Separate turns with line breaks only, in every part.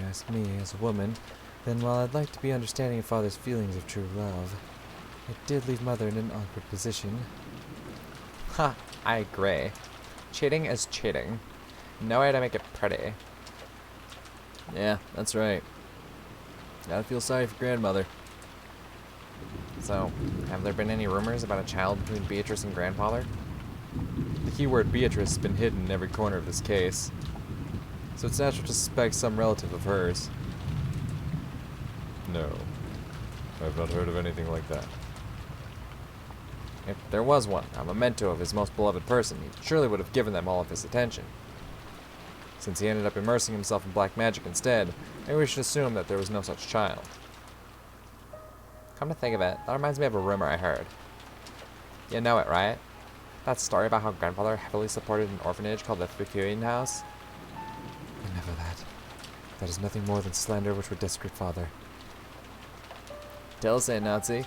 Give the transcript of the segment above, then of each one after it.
ask me, as a woman, then while I'd like to be understanding of Father's feelings of true love, it did leave Mother in an awkward position.
Ha, I agree. Cheating is cheating. No way to make it pretty.
Yeah, that's right. Gotta feel sorry for grandmother.
So, have there been any rumors about a child between Beatrice and grandfather?
The keyword Beatrice has been hidden in every corner of this case, so it's natural to suspect some relative of hers. No, I've not heard of anything like that.
If there was one, a memento of his most beloved person, he surely would have given them all of his attention. Since he ended up immersing himself in black magic instead, maybe we should assume that there was no such child. Come to think of it, that reminds me of a rumor I heard. You know it, right? That story about how grandfather heavily supported an orphanage called the Fukuin House?
Never that. That is nothing more than slander which would desecrate Father. Tell us, Nazi.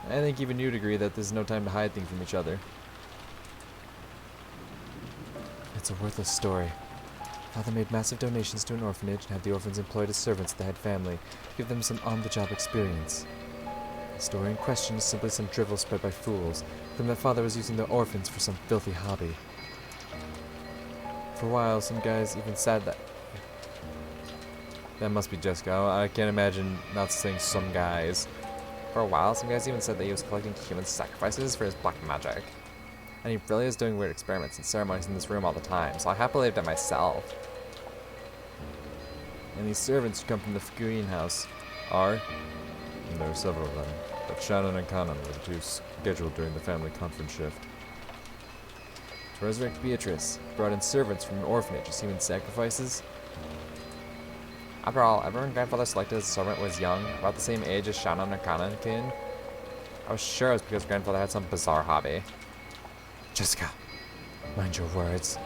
I think even you'd agree that this is no time to hide things from each other. It's a worthless story. Father made massive donations to an orphanage and had the orphans employed as servants of the head family to give them some on-the-job experience. The story in question is simply some drivel spread by fools, claiming that Father was using the orphans for some filthy hobby. For a while, some guys even said that... That must be Jessica. I can't imagine not saying some guys.
For a while, some guys even said that he was collecting human sacrifices for his black magic. And he really is doing weird experiments and ceremonies in this room all the time, so I half believed it myself.
And these servants who come from the Fukuin house are? And there are several of them, but Shannon and Kanan were the two scheduled during the family conference shift. To resurrect Beatrice, brought in servants from an orphanage as human sacrifices.
After all, everyone grandfather selected as a servant was young, about the same age as Shannon and Kanan kin. I was sure it was because grandfather had some bizarre hobby.
Jessica, mind your words.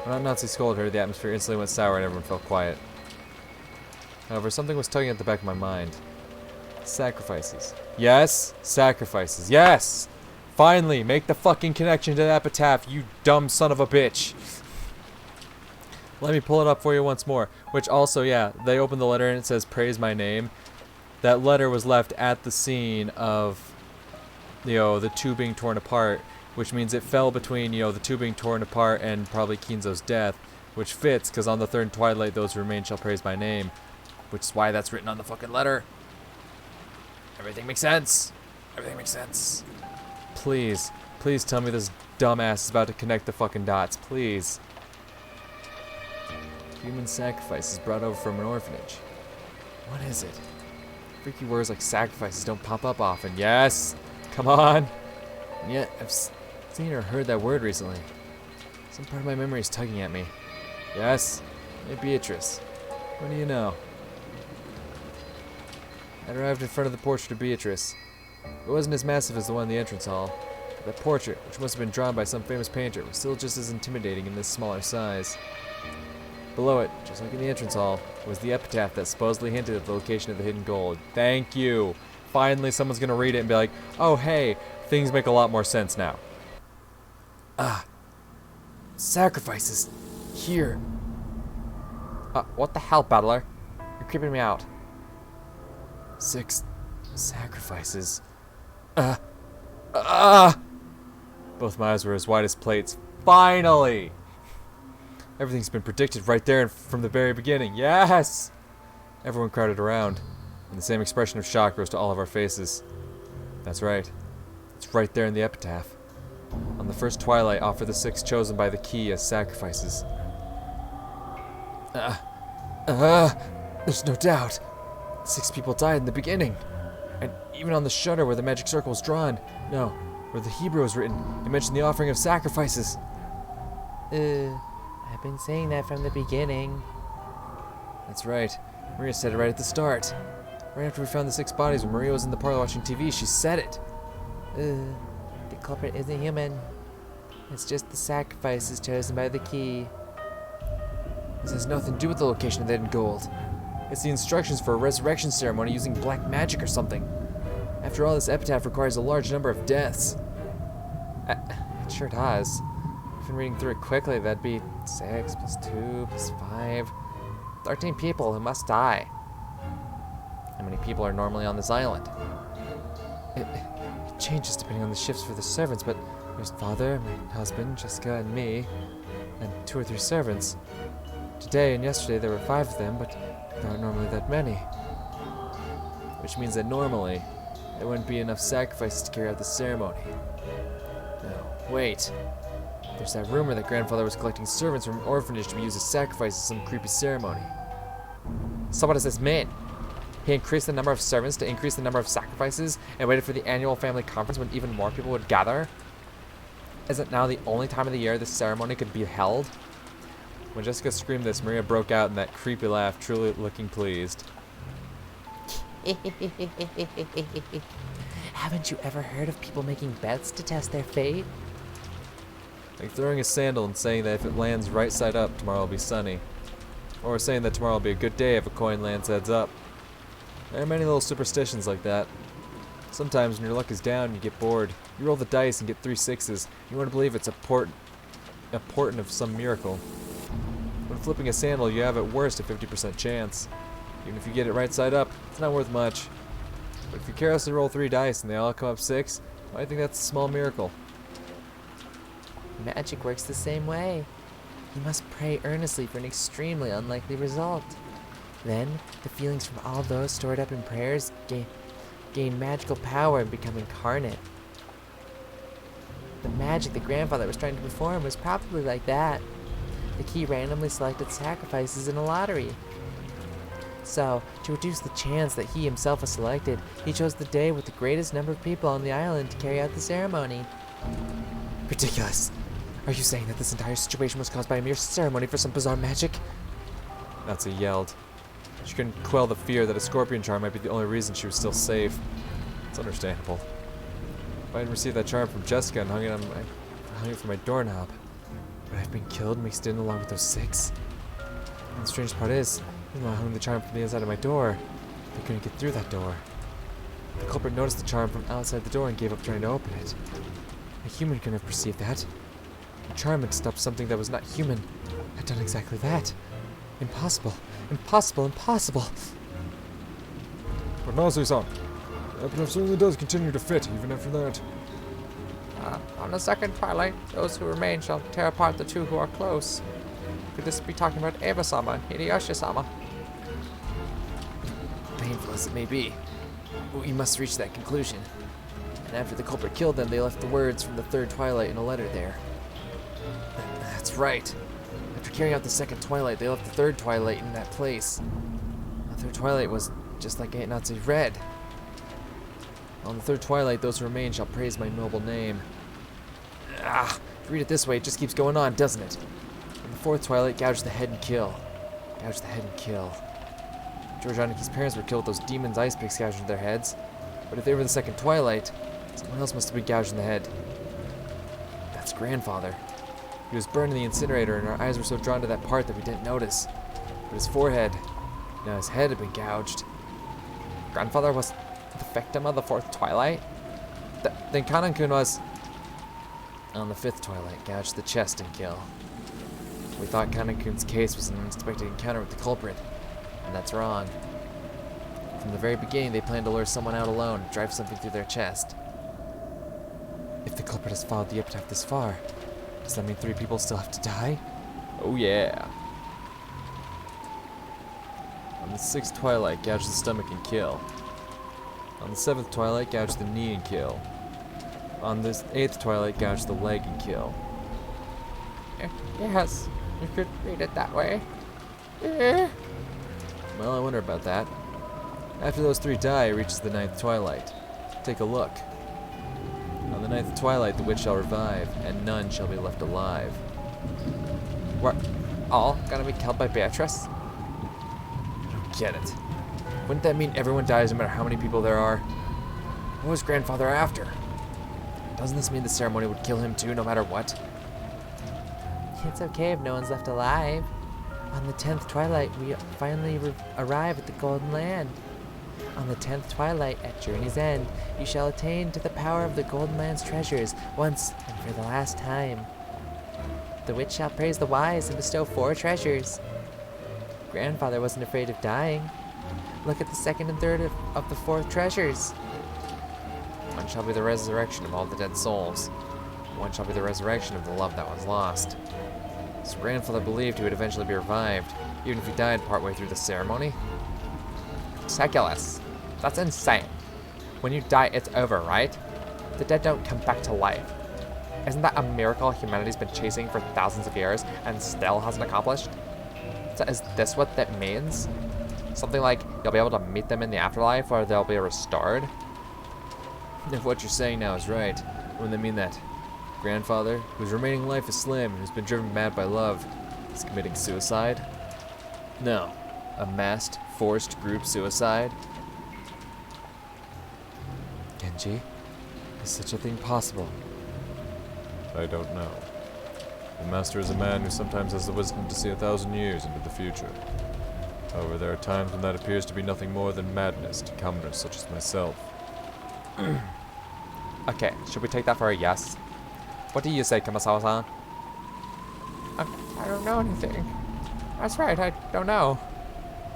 When Nazi scolded her, the atmosphere instantly went sour and everyone felt quiet. However, something was tugging at the back of my mind. Sacrifices. Yes, sacrifices. Yes! Finally, make the fucking connection to the epitaph, you dumb son of a bitch. Let me pull it up for you once more. Which also, yeah, they opened the letter and it says, praise my name. That letter was left at the scene of, the two being torn apart. Which means it fell between, the two being torn apart and probably Kinzo's death. Which fits, because on the third twilight, those who remain shall praise my name. Which is why that's written on the fucking letter. Everything makes sense. Everything makes sense. Please, please tell me this dumbass is about to connect the fucking dots. Please. Human sacrifices brought over from an orphanage. What is it? Freaky words like sacrifices don't pop up often. Yes! Come on! And yet, I've seen or heard that word recently. Some part of my memory is tugging at me. Yes? Hey, Beatrice. What do you know? I arrived in front of the portrait of Beatrice. It wasn't as massive as the one in the entrance hall. But that portrait, which must have been drawn by some famous painter, was still just as intimidating in this smaller size. Below it, just like in the entrance hall, was the epitaph that supposedly hinted at the location of the hidden gold. Thank you! Finally someone's gonna read it and be like, oh hey, things make a lot more sense now. Sacrifices. Here.
What the hell, Battler? You're creeping me out.
6 sacrifices. Both my eyes were as wide as plates. Finally! Everything's been predicted right there from the very beginning. Yes! Everyone crowded around, and the same expression of shock rose to all of our faces. That's right. It's right there in the epitaph. On the first twilight, offer the 6 chosen by the key as sacrifices. There's no doubt. 6 people died in the beginning. And even on the shutter where the magic circle was drawn, no, where the Hebrew was written, it mentioned the offering of sacrifices.
I've been saying that from the beginning.
That's right. Maria said it right at the start. Right after we found the 6 bodies when Maria was in the parlor watching TV, she said it.
The culprit isn't human. It's just the sacrifices chosen by the key.
This has nothing to do with the location of the hidden gold. It's the instructions for a resurrection ceremony using black magic or something. After all, this epitaph requires a large number of deaths.
It sure does. I've been reading through it quickly. That'd be 6 plus 2 plus 5. 13 people who must die. How many people are normally on this island?
It changes depending on the shifts for the servants, but there's father, my husband, Jessica, and me, and 2 or 3 servants. Today and yesterday there were 5 of them, but there aren't normally that many.
Which means that normally, there wouldn't be enough sacrifices to carry out the ceremony. No, wait. There's that rumor that grandfather was collecting servants from an orphanage to be used as sacrifices in some creepy ceremony. So what does this mean? He increased the number of servants to increase the number of sacrifices and waited for the annual family conference when even more people would gather? Is it now the only time of the year this ceremony could be held?
When Jessica screamed this, Maria broke out in that creepy laugh, truly looking pleased.
Haven't you ever heard of people making bets to test their fate?
Like throwing a sandal and saying that if it lands right side up, tomorrow will be sunny. Or saying that tomorrow will be a good day if a coin lands heads up. There are many little superstitions like that. Sometimes when your luck is down, you get bored. You roll the dice and get 3 6s. You want to believe it's a portent of some miracle. When flipping a sandal, you have at worst a 50% chance. Even if you get it right side up, it's not worth much. But if you carelessly roll 3 dice and they all come up 6, well, I think that's a small miracle.
Magic works the same way. You must pray earnestly for an extremely unlikely result. Then, the feelings from all those stored up in prayers gain magical power and become incarnate. The magic the grandfather was trying to perform was probably like that. The key randomly selected sacrifices in a lottery. So, to reduce the chance that he himself was selected, he chose the day with the greatest number of people on the island to carry out the ceremony.
Ridiculous! Are you saying that this entire situation was caused by a mere ceremony for some bizarre magic? Nazi yelled. She couldn't quell the fear that a scorpion charm might be the only reason she was still safe. It's understandable. If I had received that charm from Jessica and hung it from my doorknob, would I have been killed mixed in along with those 6? And the strange part is, even though I hung the charm from the inside of my door, I couldn't get through that door. The culprit noticed the charm from outside the door and gave up trying to open it. A human couldn't have perceived that. The charm had stopped something that was not human. Had done exactly that. Impossible. Impossible. Impossible. But Nazi-san, the epilepsy certainly does continue to fit, even after that.
On the second twilight, those who remain shall tear apart the 2 who are close. Could this be talking about Eva-sama and Hideyoshi-sama?
Painful as it may be, we must reach that conclusion. And after the culprit killed them, they left the words from the 3rd twilight in a letter there. That's right. After carrying out the 2nd twilight, they left the 3rd twilight in that place. The 3rd twilight was just like Aunt Nazi read. On the 3rd twilight, those who remain shall praise my noble name. To read it this way, it just keeps going on, doesn't it? On the 4th twilight, gouge the head and kill. Gouge the head and kill. George Aniki's parents were killed with those demons' ice picks gouged in their heads. But if they were the 2nd twilight, someone else must have been gouged in the head. That's grandfather. He was burned in the incinerator, and our eyes were so drawn to that part that we didn't notice. But his forehead, now his head had been gouged. Grandfather was the victim of the 4th twilight? Then Kanan-kun was... On the 5th twilight, gouged the chest and kill. We thought Kanan-kun's case was an unexpected encounter with the culprit, and that's wrong. From the very beginning, they planned to lure someone out alone, drive something through their chest. If the culprit has followed the epitaph this far, does that mean 3 people still have to die? Oh yeah. On the 6th twilight, gouge the stomach and kill. On the 7th twilight, gouge the knee and kill. On the 8th twilight, gouge the leg and kill.
Yes, you could read it that way.
Well, I wonder about that. After those 3 die, it reaches the 9th twilight. Take a look. On the 9th twilight, the witch shall revive, and none shall be left alive.
We're all gonna be killed by Beatrice?
I don't get it. Wouldn't that mean everyone dies no matter how many people there are? What was grandfather after? Doesn't this mean the ceremony would kill him too, no matter what?
It's okay if no one's left alive. On the 10th twilight, we finally arrive at the Golden Land. On the 10th twilight, at Journey's End, you shall attain to the power of the Golden Land's treasures, once and for the last time. The witch shall praise the wise and bestow 4 treasures. grandfather wasn't afraid of dying. Look at the second and third of the fourth treasures. One shall be the resurrection of all the dead souls. One shall be the resurrection of the love that was lost. His grandfather believed he would eventually be revived, even if he died partway through the ceremony. Ridiculous. That's insane. When you die, it's over, right? The dead don't come back to life. Isn't that a miracle humanity's been chasing for thousands of years and still hasn't accomplished? So is this what that means? Something like you'll be able to meet them in the afterlife or they'll be restored?
If what you're saying now is right, wouldn't that mean that grandfather, whose remaining life is slim and who's been driven mad by love, is committing suicide? No, a massed, forced group suicide? Genji, is such a thing possible? I don't know. The Master is a man who sometimes has the wisdom to see 1,000 years into the future. However, there are times when that appears to be nothing more than madness to commoners such as myself.
Okay, should we take that for a yes? What do you say, Kumasawa-san? I don't know anything. That's right, I don't know.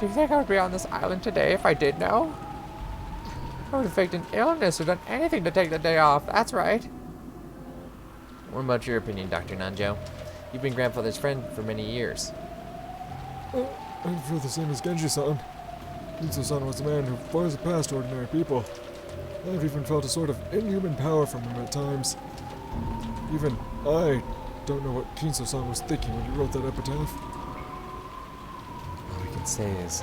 Do you think I would be on this island today if I did know? I would have faked an illness or done anything to take the day off, that's right. What about your opinion, Dr. Nanjo? You've been grandfather's friend for many years.
I feel the same as Genji-san. Kinzo-san was a man who far surpassed ordinary people. I've even felt a sort of inhuman power from him at times. Even I don't know what Kinzo-san was thinking when he wrote that epitaph.
All we can say is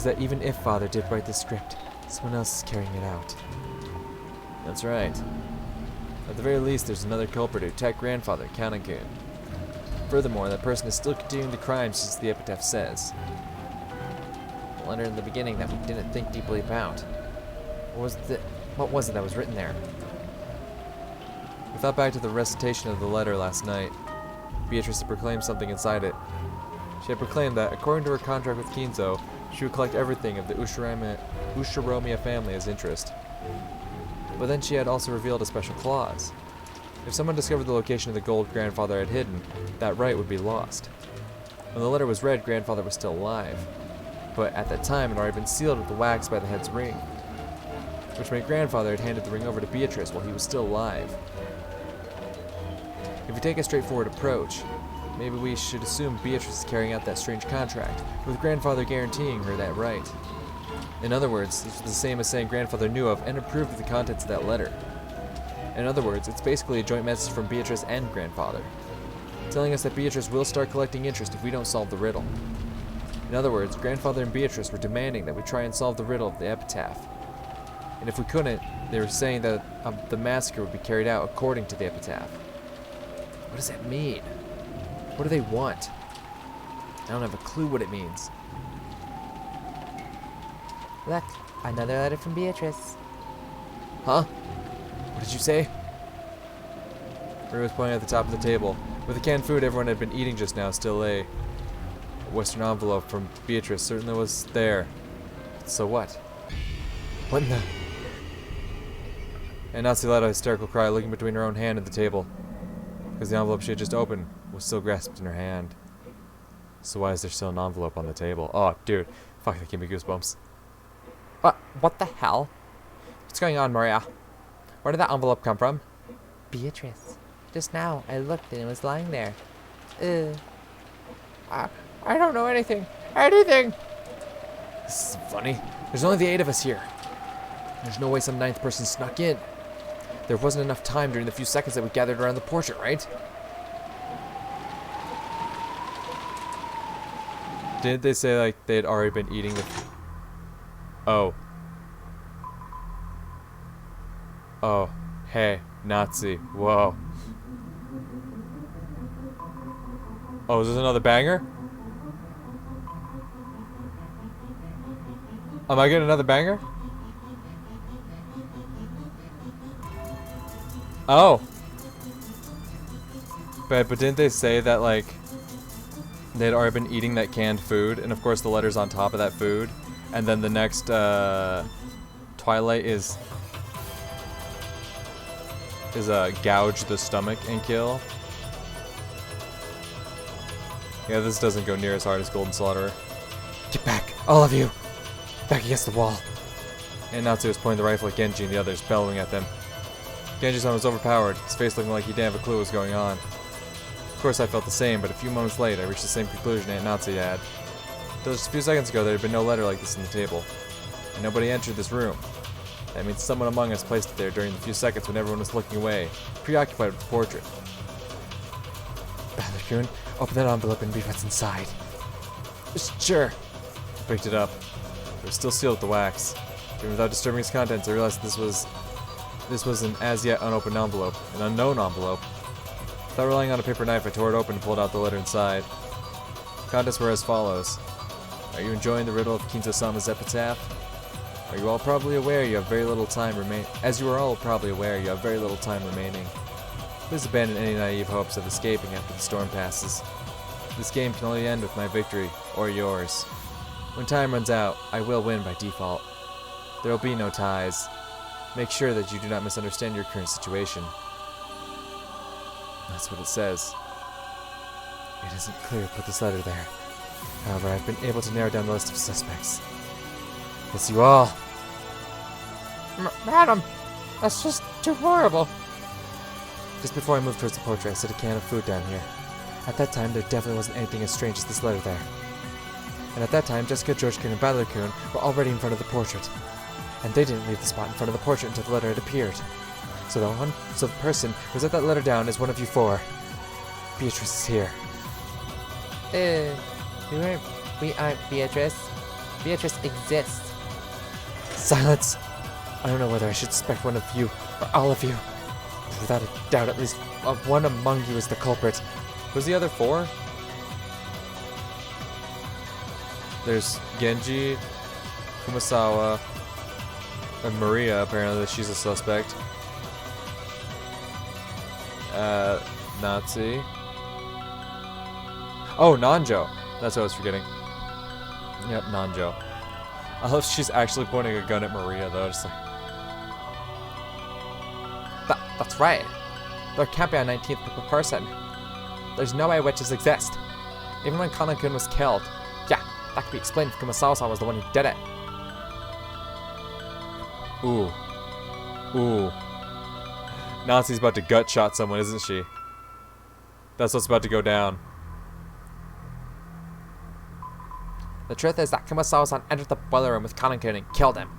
that even if Father did write the script, someone else is carrying it out. That's right. At the very least, there's another culprit who attacked grandfather, Kanekun. Furthermore, that person is still continuing the crime, just as the epitaph says. The letter in the beginning that we didn't think deeply about. What was it that was written there? We thought back to the recitation of the letter last night. Beatrice had proclaimed something inside it. She had proclaimed that, according to her contract with Kinzo, she would collect everything of the Ushiromiya family as interest. But then she had also revealed a special clause. If someone discovered the location of the gold grandfather had hidden, that right would be lost. When the letter was read, grandfather was still alive. But at that time, it had already been sealed with the wax by the head's ring, which meant grandfather had handed the ring over to Beatrice while he was still alive. If we take a straightforward approach, maybe we should assume Beatrice is carrying out that strange contract, with grandfather guaranteeing her that right. In other words, this is the same as saying grandfather knew of and approved of the contents of that letter. In other words, it's basically a joint message from Beatrice and grandfather, telling us that Beatrice will start collecting interest if we don't solve the riddle. In other words, grandfather and Beatrice were demanding that we try and solve the riddle of the epitaph. And if we couldn't, they were saying that the massacre would be carried out according to the epitaph. What does that mean? What do they want? I don't have a clue what it means.
Look, another letter from Beatrice.
Huh? What did you say? Ray was pointing at the top of the table, where the canned food everyone had been eating just now still lay. A Western envelope from Beatrice certainly was there. So what? What in the... And Natsu let out a hysterical cry, looking between her own hand and the table, because the envelope she had just opened was still grasped in her hand. So why is there still an envelope on the table? Oh, dude. Fuck, that gave me goosebumps.
What the hell? What's going on, Maria? Where did that envelope come from?
Beatrice. Just now, I looked and it was lying there.
I don't know anything. Anything!
This is funny. There's only the 8 of us here. There's no way some 9th person snuck in. There wasn't enough time during the few seconds that we gathered around the portrait, right? Didn't they say, like, they had already been eating the... Oh. Oh. Hey. Nazi. Whoa. Oh, is this another banger? Am I getting another banger? Oh. But didn't they say that, like, they'd already been eating that canned food, and of course the letter's on top of that food, and then the next, Twilight is gouge the stomach and kill. Yeah, this doesn't go near as hard as Golden Slaughterer. Get back, all of you! Back against the wall. And Natsu was pointing the rifle at Genji and the others, bellowing at them. Genji-san was overpowered, his face looking like he didn't have a clue what was going on. Of course I felt the same, but a few moments later I reached the same conclusion Aunt Natsu had. Until just a few seconds ago there had been no letter like this on the table. And nobody entered this room. That means someone among us placed it there during the few seconds when everyone was looking away, preoccupied with the portrait. Badler-kun, open that envelope and read what's inside. Sure. I picked it up. It was still sealed with the wax. Even without disturbing its contents, I realized this was an as-yet unopened envelope, an unknown envelope. Without relying on a paper knife, I tore it open and pulled out the letter inside. Contents were as follows. Are you enjoying the riddle of Kinzo-sama's epitaph? As you are all probably aware, you have very little time remaining. Please abandon any naive hopes of escaping after the storm passes. This game can only end with my victory, or yours. When time runs out, I will win by default. There will be no ties. Make sure that you do not misunderstand your current situation. That's what it says. It isn't clear who put this letter there. However, I've been able to narrow down the list of suspects. It's you all.
Madam, that's just too horrible.
Just before I moved towards the portrait, I set a can of food down here. At that time, there definitely wasn't anything as strange as this letter there. And at that time, Jessica, George-kun, and Badler-kun were already in front of the portrait. And they didn't leave the spot in front of the portrait until the letter had appeared. So the person who set that letter down is one of you four. Beatrice is here.
We aren't Beatrice. Beatrice exists.
Silence! I don't know whether I should suspect one of you, or all of you. But without a doubt, at least one among you is the culprit. Who's the other four? There's Genji, Kumasawa, and Maria, apparently she's a suspect. Nazi. Oh, Nanjo. That's what I was forgetting. Yep, Nanjo. I love she's actually pointing a gun at Maria, though. Just like...
That's right. There can't be a 19th person. There's no way witches exist. Even when Kana-kun was killed. Yeah, that could be explained if Kumasawa-san was the one who did it.
Ooh. Ooh. Nazi's about to gut shot someone, isn't she? That's what's about to go down.
The truth is that Kumasawa-san entered the boiler room with Kana-kun and killed him.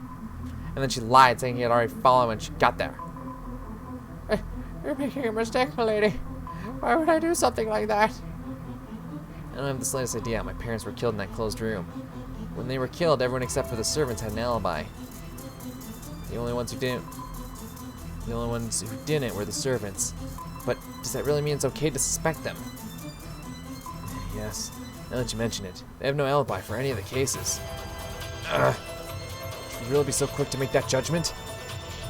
And then she lied, saying he had already fallen when she got there. You're making a mistake, milady. Why would I do something like that?
I don't have the slightest idea. My parents were killed in that closed room. When they were killed, everyone except for the servants had an alibi. The only ones who didn't were the servants. But does that really mean it's okay to suspect them? Yes. Now that you mention it, they have no alibi for any of the cases. Ugh. Should we really be so quick to make that judgment?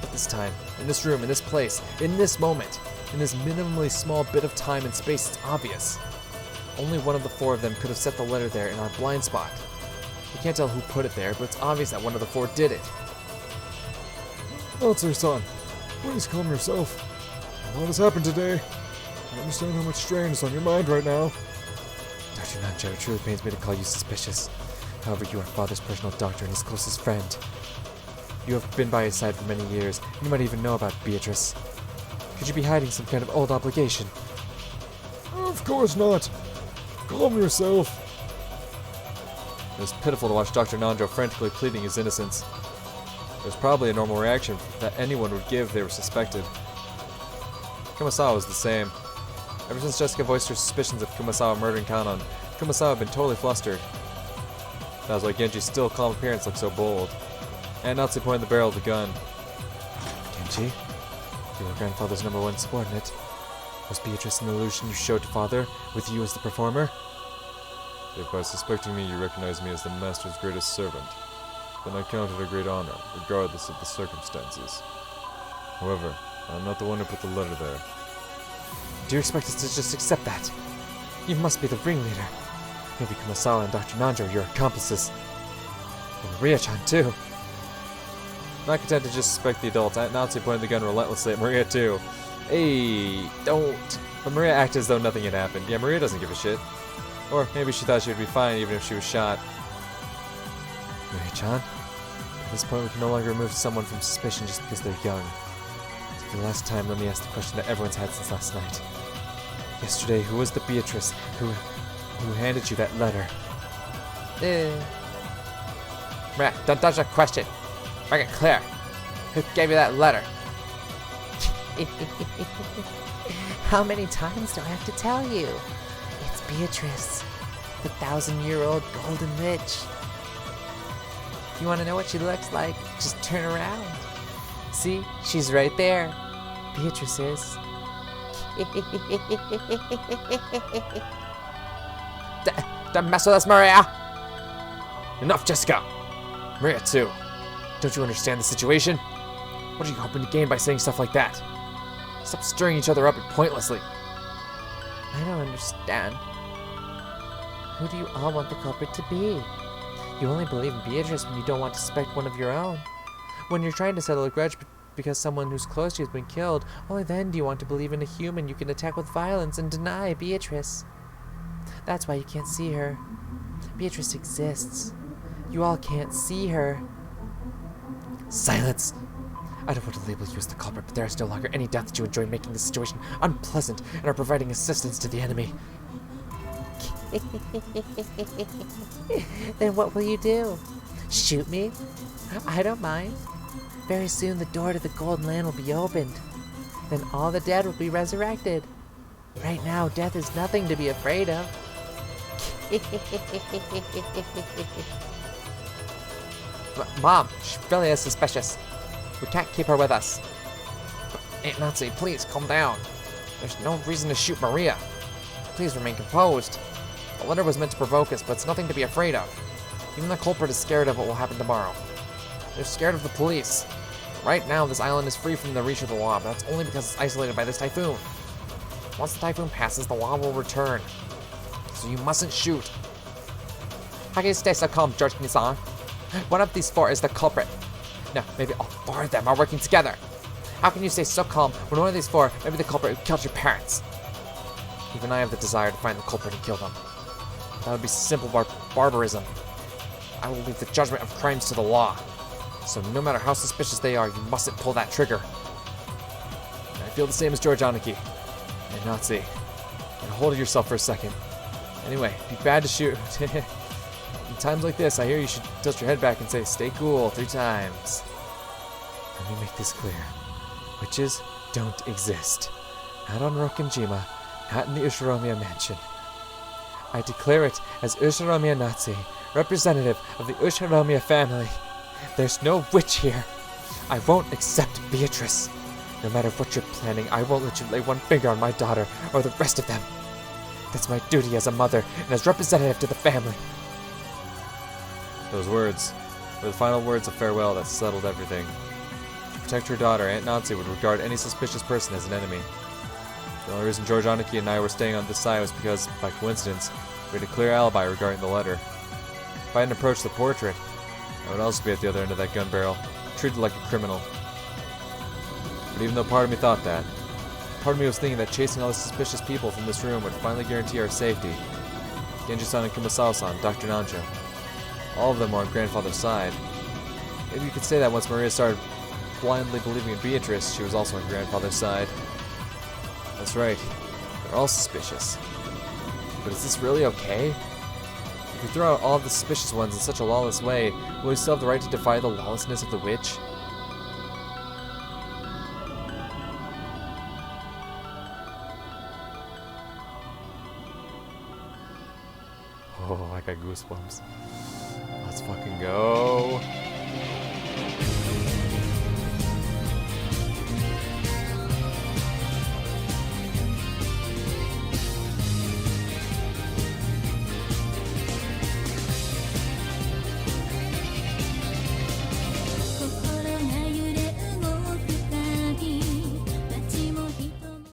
But this time, in this room, in this place, in this moment, in this minimally small bit of time and space, it's obvious. Only one of the four of them could have set the letter there in our blind spot. We can't tell who put it there, but it's obvious that one of the four did it.
Natsu-san, please calm yourself. A lot has happened today. I understand how much strain is on your mind right now.
Dr. Nanjo, it truly pains me to call you suspicious. However, you are Father's personal doctor and his closest friend. You have been by his side for many years, and you might even know about Beatrice. Could you be hiding some kind of old obligation?
Of course not. Calm yourself.
It was pitiful to watch Dr. Nanjo frantically pleading his innocence. It was probably a normal reaction that anyone would give if they were suspected. Kumasawa was the same. Ever since Jessica voiced her suspicions of Kumasawa murdering Kanon, Kumasawa had been totally flustered. That was why Genji's still calm appearance looked so bold. And Natsu pointed the barrel of the gun. Genji, you were grandfather's #1 subordinate. Was Beatrice an illusion you showed to father, with you as the performer? If by suspecting me you recognize me as the master's greatest servant, then I count it a great honor, regardless of the circumstances. However, I am not the one who put the letter there. Do you expect us to just accept that? You must be the ringleader. Maybe Kumasawa and Dr. Nanjo are your accomplices. And Maria-chan, too. Not content to just suspect the adults, Natsu pointed the gun relentlessly at Maria, too. Hey, don't. But Maria acted as though nothing had happened. Yeah, Maria doesn't give a shit. Or maybe she thought she would be fine even if she was shot. Mary-chan, at this point we can no longer remove someone from suspicion just because they're young. For the last time, let me ask the question that everyone's had since last night. Yesterday, who was the Beatrice who handed you that letter?
Don't dodge that question. Make it clear. Who gave you that letter?
How many times do I have to tell you? It's Beatrice, the 1,000-year-old golden witch. You want to know what she looks like? Just turn around. See, she's right there. Beatrice is.
Don't mess with us, Maria!
Enough, Jessica! Maria, too. Don't you understand the situation? What are you hoping to gain by saying stuff like that? Stop stirring each other up pointlessly.
I don't understand. Who do you all want the culprit to be? You only believe in Beatrice when you don't want to suspect one of your own. When you're trying to settle a grudge because someone who's close to you has been killed, only then do you want to believe in a human you can attack with violence and deny Beatrice. That's why you can't see her. Beatrice exists. You all can't see her.
Silence! I don't want to label you as the culprit, but there is no longer any doubt that you enjoy making the situation unpleasant and are providing assistance to the enemy.
Then what will you do? Shoot me? I don't mind. Very soon the door to the Golden Land will be opened. Then all the dead will be resurrected. Right now, death is nothing to be afraid of.
Mom, she really is suspicious. We can't keep her with us. Aunt Nazi, please calm down. There's no reason to shoot Maria. Please remain composed. The letter was meant to provoke us, but it's nothing to be afraid of. Even the culprit is scared of what will happen tomorrow. They're scared of the police. Right now, this island is free from the reach of the law, but that's only because it's isolated by this typhoon. Once the typhoon passes, the law will return. So you mustn't shoot. How can you stay so calm, George Nisan? One of these four is the culprit. No, maybe all four of them are working together. How can you stay so calm when one of these four may be the culprit who killed your parents? Even I have the desire to find the culprit and kill them. That would be simple barbarism. I will leave the judgment of crimes to the law. So no matter how suspicious they are, you mustn't pull that trigger.
I feel the same as George Aniki. And Nazi. And hold yourself for a second. Anyway, be bad to shoot. In times like this, I hear you should tilt your head back and say, "Stay cool," 3 times. Let me make this clear. Witches don't exist. Not on Rokkenjima, not in the Ushiromiya mansion. I declare it as Ushiromiya Nazi, representative of the Ushiromiya family. There's no witch here. I won't accept Beatrice. No matter what you're planning, I won't let you lay one finger on my daughter or the rest of them. That's my duty as a mother and as representative to the family. Those words were the final words of farewell that settled everything. To protect her daughter, Aunt Nancy would regard any suspicious person as an enemy. The only reason George Aniki and I were staying on this side was because, by coincidence, we had a clear alibi regarding the letter. If I hadn't approached the portrait, I would also be at the other end of that gun barrel, treated like a criminal. But even though part of me thought that, part of me was thinking that chasing all the suspicious people from this room would finally guarantee our safety. Genji-san and Kumasawa-san, Dr. Nanjo. All of them were on grandfather's side. Maybe you could say that once Maria started blindly believing in Beatrice, she was also on grandfather's side. That's right. They're all suspicious. But is this really okay? If we throw out all of the suspicious ones in such a lawless way, will we still have the right to defy the lawlessness of the witch? Oh, I got goosebumps. Let's fucking go.